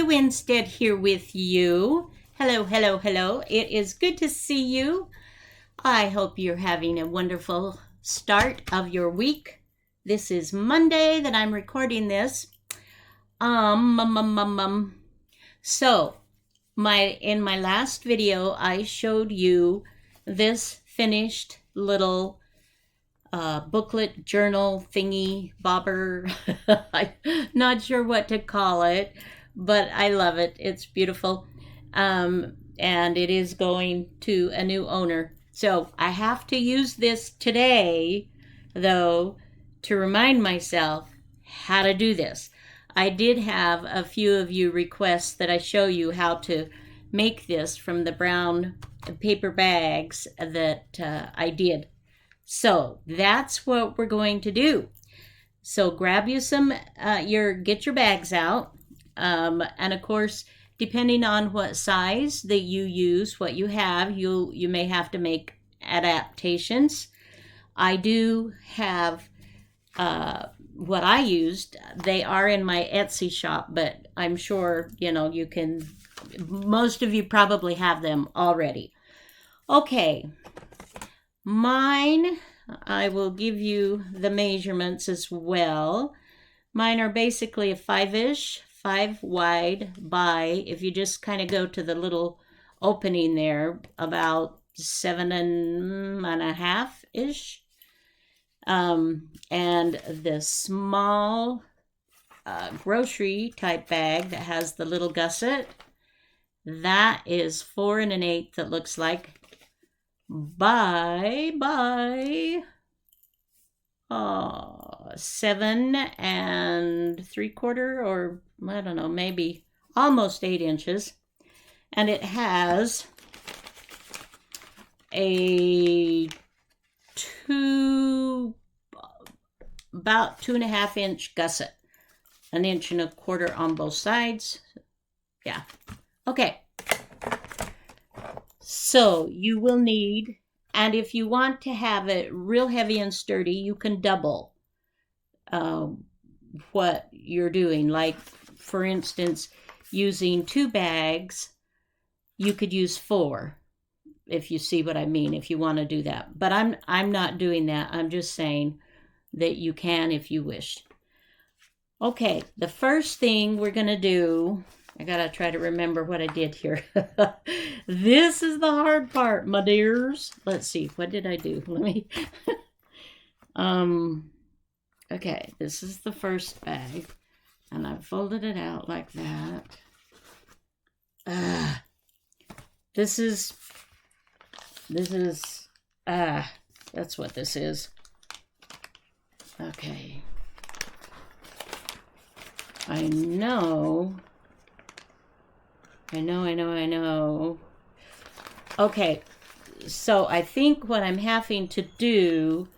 Winstead here with you. Hello, hello, hello. It is good to see you. I hope you're having a wonderful start of your week. This is Monday that I'm recording this. Um, um, um, um, um. So, in my last video, I showed you this finished little booklet, journal, thingy, bobber. I'm not sure what to call it, but I love it. It's beautiful. And it is going to a new owner. So I have to use this today, though, to remind myself how to do this. I did have a few of you request that I show you how to make this from the brown paper bags that I did. So that's what we're going to do. So grab you get your bags out. And of course, depending on what size that you use, what you have, you may have to make adaptations. I do have what I used. They are in my Etsy shop, but I'm sure, most of you probably have them already. Okay, mine, I will give you the measurements as well. Mine are basically a 5 wide by, if you just kind of go to the little opening there, about 7.5-ish. And the small grocery type bag that has the little gusset, that is 4 1/8, that looks like, by 7 3/4, or I don't know, maybe almost 8 inches. And it has a about 2.5-inch gusset, 1.25 inches on both sides. Yeah. Okay. So you will need, and if you want to have it real heavy and sturdy, you can double what you're doing. Like, for instance, using 2 bags, you could use 4, if you see what I mean, if you want to do that. But I'm not doing that. I'm just saying that you can if you wish. Okay, the first thing we're going to do, I gotta try to remember what I did here. This is the hard part, my dears. Let's see, what did I do? Let me. Okay, this is the first bag, and I folded it out like that. This is. That's what this is. Okay. I know. Okay, so I think what I'm having to do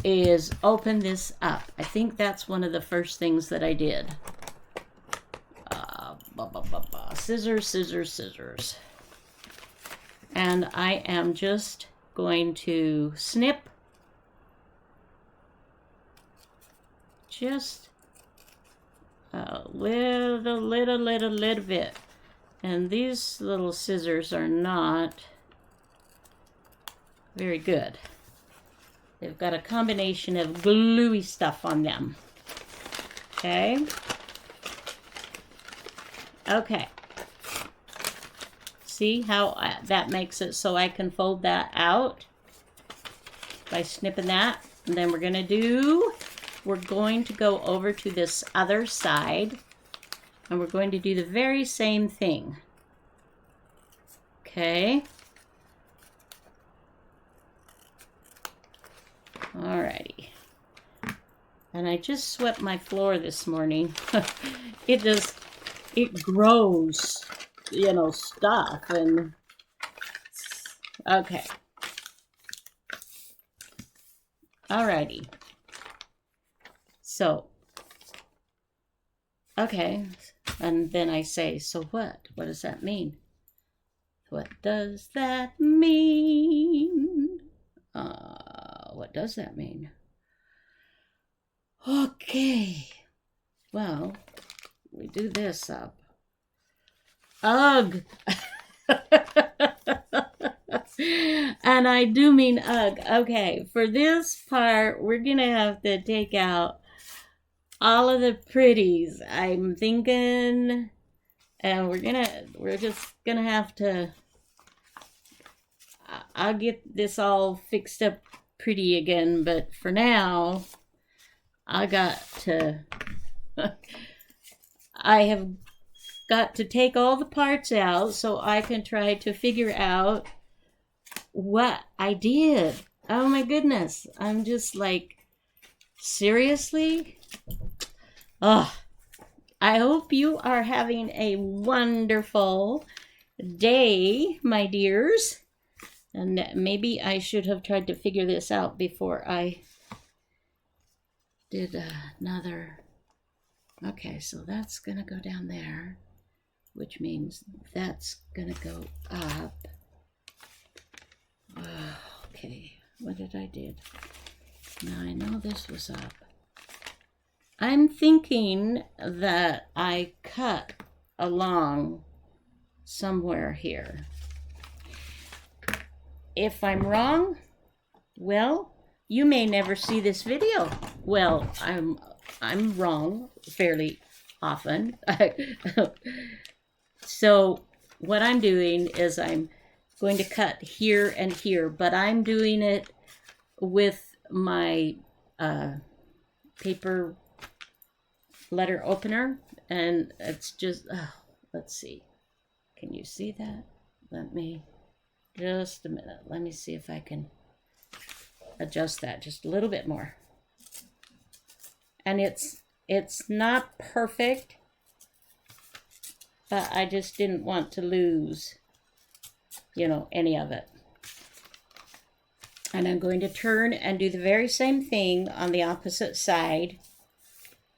is open this up. I think that's one of the first things that I did. Scissors, scissors, scissors. And I am just going to snip just a little bit. And these little scissors are not very good. They've got a combination of gluey stuff on them. Okay. Okay. See how that makes it so I can fold that out by snipping that. And then we're going to go over to this other side, and we're going to do the very same thing. Okay. Alrighty. And I just swept my floor this morning. It grows, stuff. And okay. Alrighty. So, okay. And then I say, so what? What does that mean? What does that mean? What does that mean? Okay. Well, we do this up. Ugh. And I do mean ugh. Okay, for this part, we're gonna have to take out all of the pretties. I'm thinking, and we're just gonna have to, I'll get this all fixed up pretty again, but for now, I have got to take all the parts out so I can try to figure out what I did. Oh my goodness. I'm just like, seriously? Oh, I hope you are having a wonderful day, my dears. And maybe I should have tried to figure this out before I did another. Okay, so that's going to go down there, which means that's going to go up. Okay, what did I do? Now I know this was up. I'm thinking that I cut along somewhere here. If I'm wrong, well, you may never see this video. Well, I'm wrong fairly often. So what I'm doing is I'm going to cut here and here, but I'm doing it with my paper letter opener, and it's just, let's see. Can you see that? Just a minute. Let me see if I can adjust that just a little bit more. And it's not perfect, but I just didn't want to lose, any of it. And I'm going to turn and do the very same thing on the opposite side.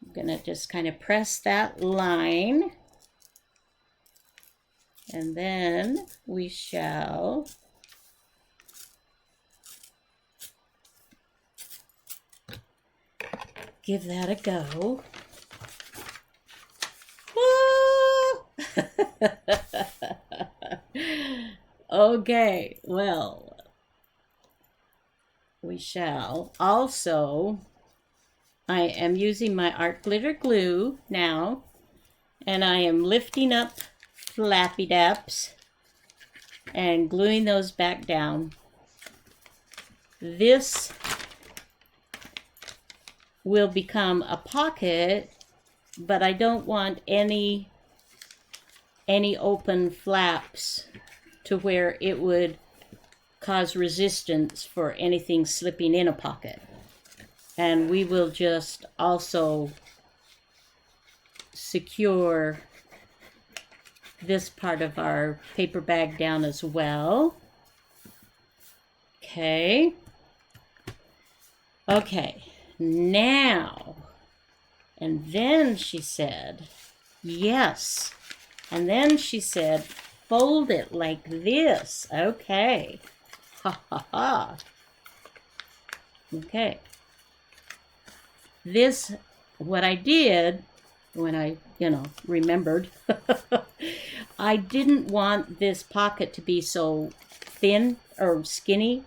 I'm going to just kind of press that line. And then we shall give that a go. Okay, well, we shall. Also, I am using my art glitter glue now, and I am lifting up Flappy Daps and gluing those back down. This will become a pocket, but I don't want any open flaps to where it would cause resistance for anything slipping in a pocket. And we will just also secure this part of our paper bag down as well. Okay. Okay. Now. And then she said, yes. And then she said, fold it like this. Okay. Ha ha ha. Okay. This, what I did when I, remembered, I didn't want this pocket to be so thin or skinny.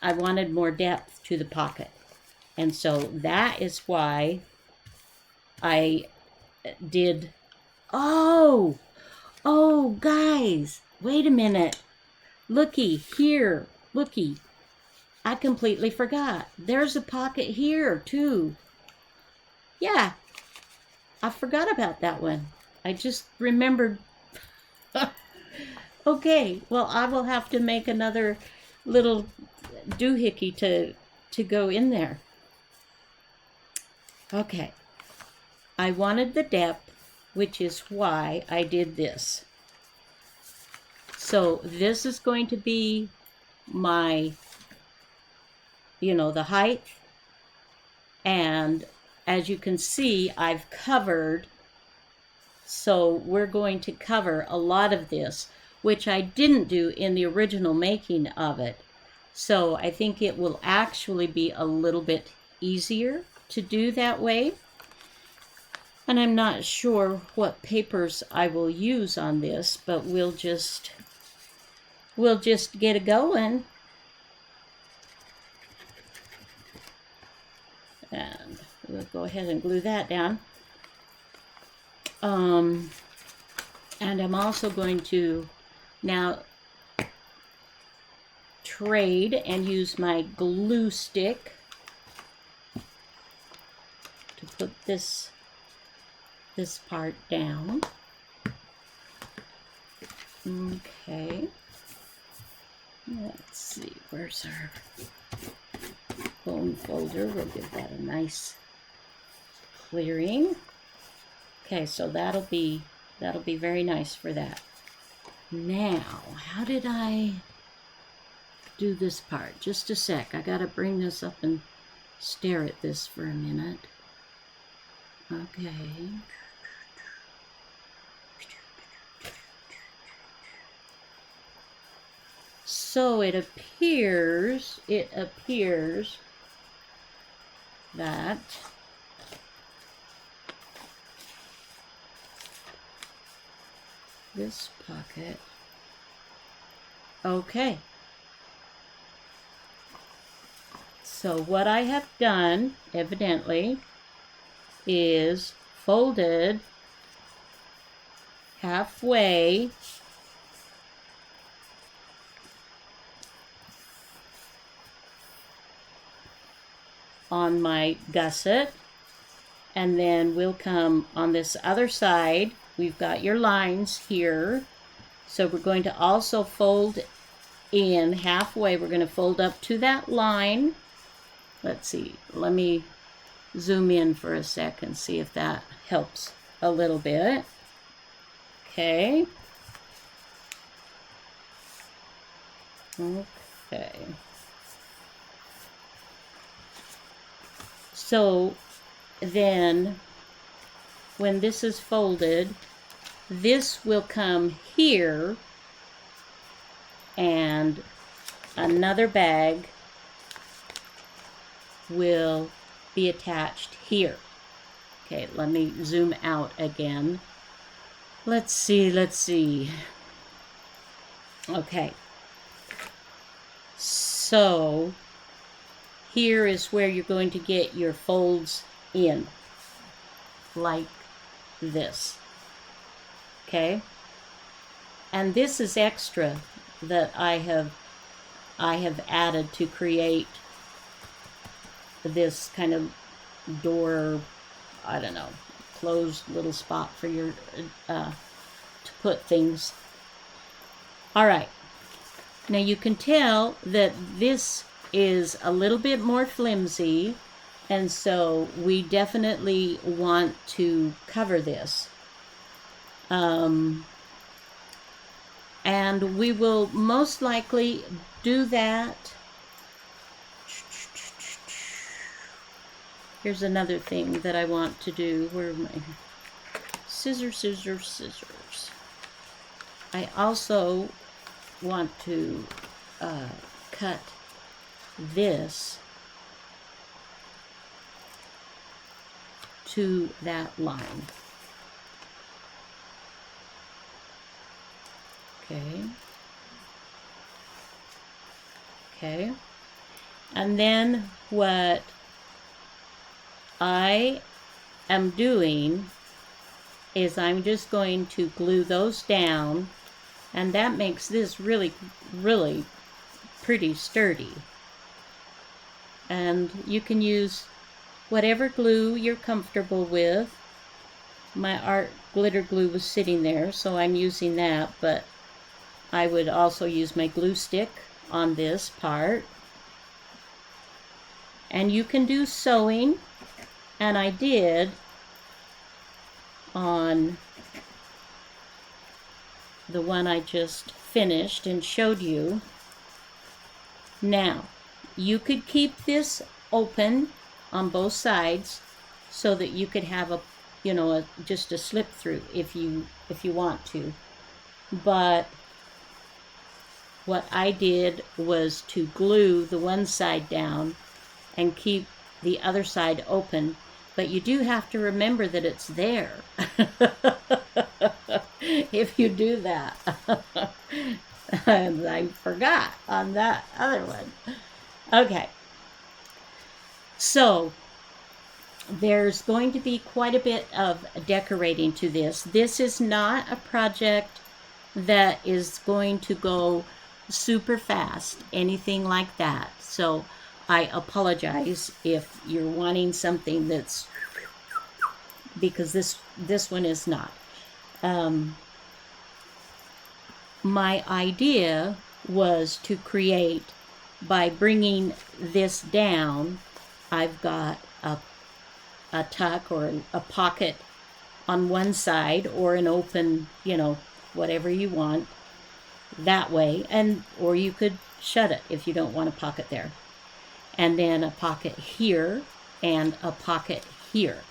I wanted more depth to the pocket. And so that is why I did, oh, guys, wait a minute. Looky here, looky. I completely forgot. There's a pocket here too. Yeah, I forgot about that one. I just remembered. Okay, well, I will have to make another little doohickey to go in there. Okay, I wanted the depth, which is why I did this. So this is going to be my, the height. And as you can see, I've covered. So we're going to cover a lot of this, which I didn't do in the original making of it. So I think it will actually be a little bit easier to do that way. And I'm not sure what papers I will use on this, but we'll just get it going. And we'll go ahead and glue that down. And I'm also going to now trade and use my glue stick to put this part down. Okay. Let's see, where's our bone folder? We'll give that a nice clearing. Okay, so that'll be very nice for that. Now, how did I do this part? Just a sec. I gotta bring this up and stare at this for a minute. Okay. So it appears that this pocket, okay. So what I have done, evidently, is folded halfway on my gusset, and then we'll come on this other side. We've got your lines here, so we're going to also fold in halfway. We're going to fold up to that line. Let's see, let me zoom in for a sec and see if that helps a little bit. Okay. Okay. So then when this is folded, this will come here and another bag will be attached here. Okay, let me zoom out again. Let's see. Okay. So here is where you're going to get your folds in, like this. Okay? And this is extra that I have added to create this kind of door, I don't know, closed little spot for your to put things. All right. Now you can tell that this is a little bit more flimsy, and so we definitely want to cover this. And we will most likely do that. Here's another thing that I want to do. Where are my scissors? I also want to cut this to that line. Okay. And then what I am doing is I'm just going to glue those down, and that makes this really, really pretty sturdy. And you can use whatever glue you're comfortable with. My art glitter glue was sitting there, so I'm using that, but I would also use my glue stick on this part. And you can do sewing, and I did on the one I just finished and showed you. Now, you could keep this open on both sides so that you could have just a slip through if you want to. But what I did was to glue the one side down and keep the other side open, But you do have to remember that it's there. If you do that. And I forgot on that other one. Okay. So there's going to be quite a bit of decorating to this. This is not a project that is going to go super fast, anything like that. So I apologize if you're wanting something that's, because this one is not. My idea was to create, by bringing this down, I've got a tuck or a pocket on one side, or an open, whatever you want that way, and or you could shut it if you don't want a pocket there. And then a pocket here and a pocket here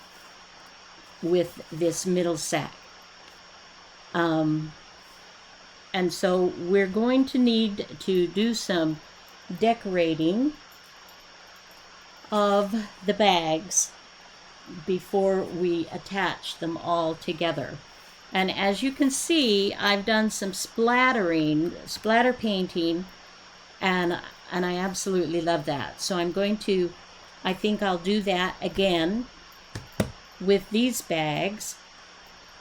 with this middle sack. And so we're going to need to do some decorating of the bags before we attach them all together. And as you can see, I've done some splatter painting, and I absolutely love that. So I think I'll do that again with these bags,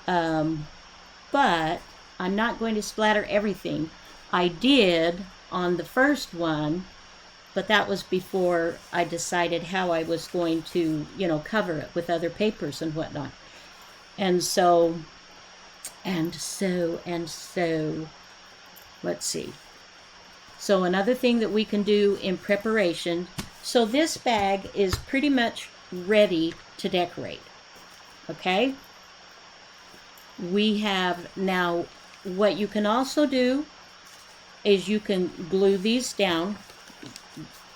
but I'm not going to splatter everything. I did on the first one, but that was before I decided how I was going to, cover it with other papers and whatnot. And so, let's see. So another thing that we can do in preparation, so this bag is pretty much ready to decorate, okay? We have now, what you can also do is you can glue these down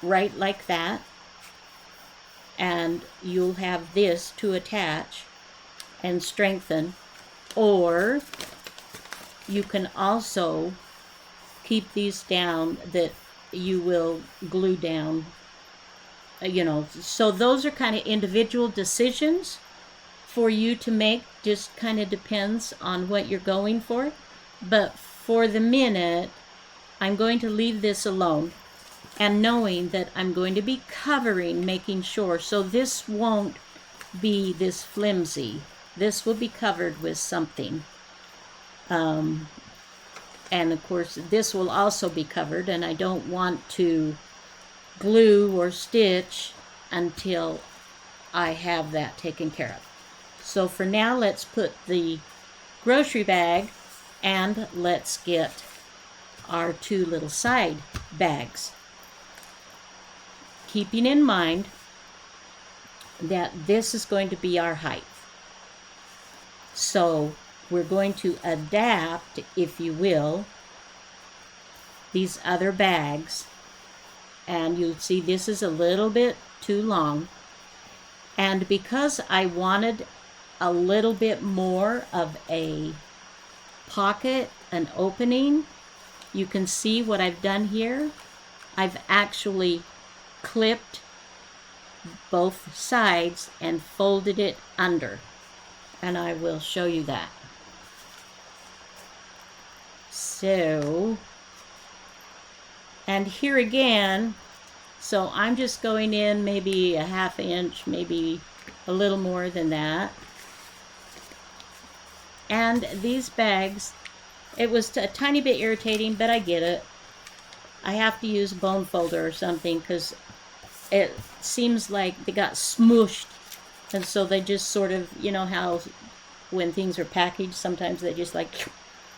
right like that, and you'll have this to attach and strengthen. Or you can also keep these down that you will glue down, so those are kind of individual decisions for you to make. Just kind of depends on what you're going for. But for the minute, I'm going to leave this alone, and knowing that I'm going to be covering, making sure, so this won't be this flimsy. This will be covered with something. And of course, this will also be covered, and I don't want to glue or stitch until I have that taken care of. So for now, let's put the grocery bag, and let's get our two little side bags. Keeping in mind that this is going to be our height. So we're going to adapt, if you will, these other bags. And you'll see this is a little bit too long. And because I wanted a little bit more of a pocket, an opening, you can see what I've done here. I've actually clipped both sides and folded it under. And I will show you that. So, and here again, so I'm just going in maybe a ½ inch, maybe a little more than that. And these bags, it was a tiny bit irritating, but I get it. I have to use a bone folder or something because it seems like they got smooshed. And so they just sort of, how when things are packaged, sometimes they just like,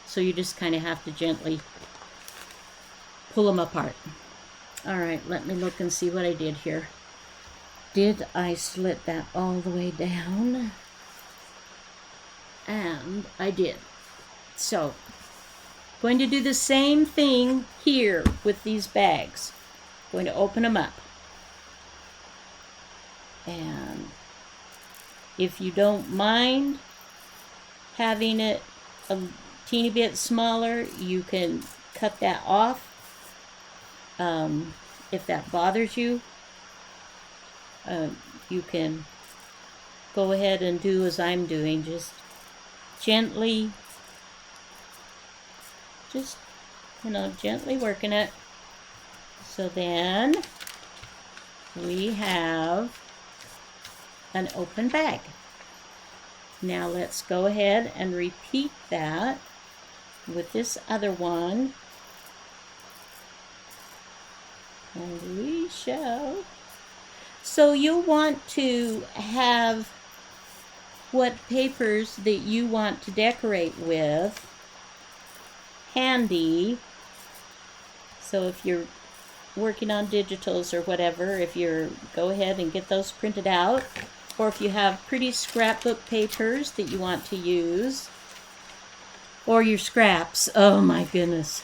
so you just kind of have to gently pull them apart. All right, let me look and see what I did here. Did I slit that all the way down? And I did. So, going to do the same thing here with these bags. Going to open them up. And if you don't mind having it a teeny bit smaller, you can cut that off. If that bothers you, you can go ahead and do as I'm doing. Just gently, gently working it. So then we have an open bag. Now let's go ahead and repeat that with this other one. And we shall. So you'll want to have what papers that you want to decorate with handy. So if you're working on digitals or whatever, go ahead and get those printed out. Or if you have pretty scrapbook papers that you want to use, or your scraps. Oh my goodness.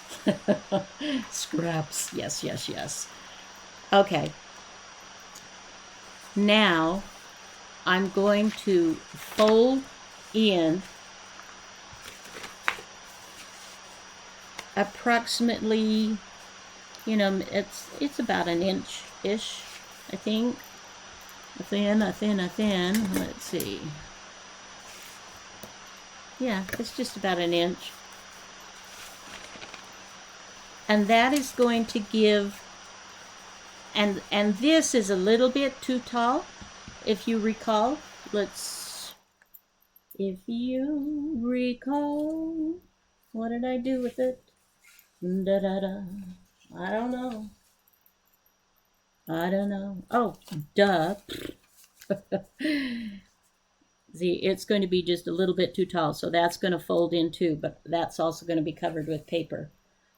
Scraps. Yes, yes, yes. Okay. Now I'm going to fold in approximately, it's about an inch-ish, I think. A thin. Let's see. Yeah, it's just about an inch. And that is going to give, and this is a little bit too tall, if you recall. If you recall, what did I do with it? Da-da-da. I don't know. Oh, duh. See, it's going to be just a little bit too tall, so that's going to fold in too, but that's also going to be covered with paper,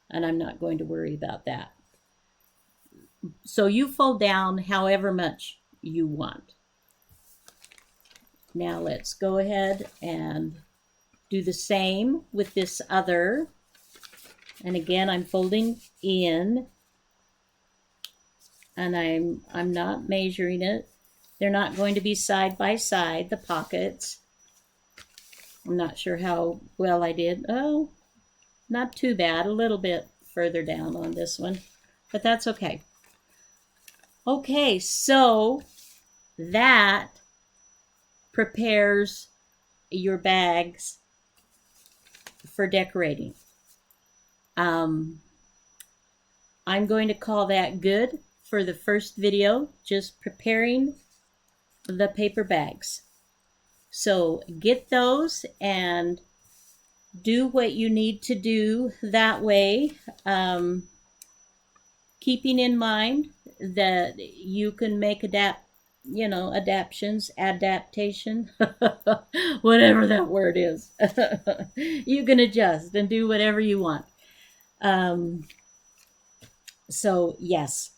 and I'm not going to worry about that. So you fold down however much you want. Now let's go ahead and do the same with this other. And again, I'm folding in, and I'm not measuring it. They're not going to be side by side, the pockets. I'm not sure how well I did. Oh, not too bad. A little bit further down on this one, but that's okay. Okay, so that prepares your bags for decorating. I'm going to call that good for the first video, just preparing the paper bags. So get those and do what you need to do that way, keeping in mind that you can make adaptation, whatever that word is. You can adjust and do whatever you want. So yes,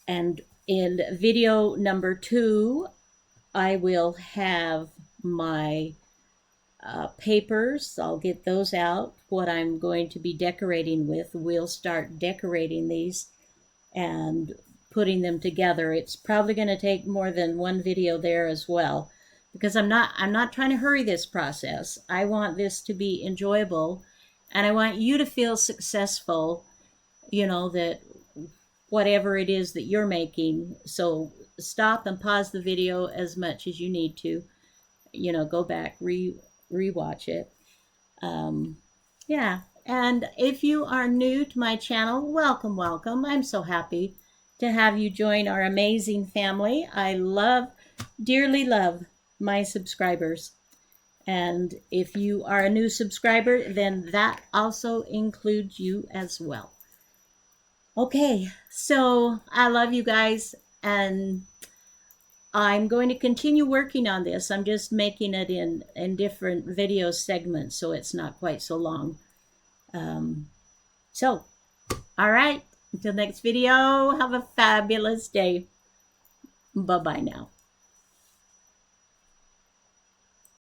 and in video number 2, I will have my papers. I'll get those out, what I'm going to be decorating with. We'll start decorating these and putting them together. It's probably going to take more than one video there as well, because I'm not trying to hurry this process. I want this to be enjoyable, and I want you to feel successful, that whatever it is that you're making. So stop and pause the video as much as you need to, go back, rewatch it. Yeah. And if you are new to my channel, welcome. I'm so happy to have you join our amazing family. I dearly love my subscribers. And if you are a new subscriber, then that also includes you as well. Okay, so I love you guys, and I'm going to continue working on this. I'm just making it in different video segments, so it's not quite so long. So, all right, until next video, have a fabulous day. Bye-bye now.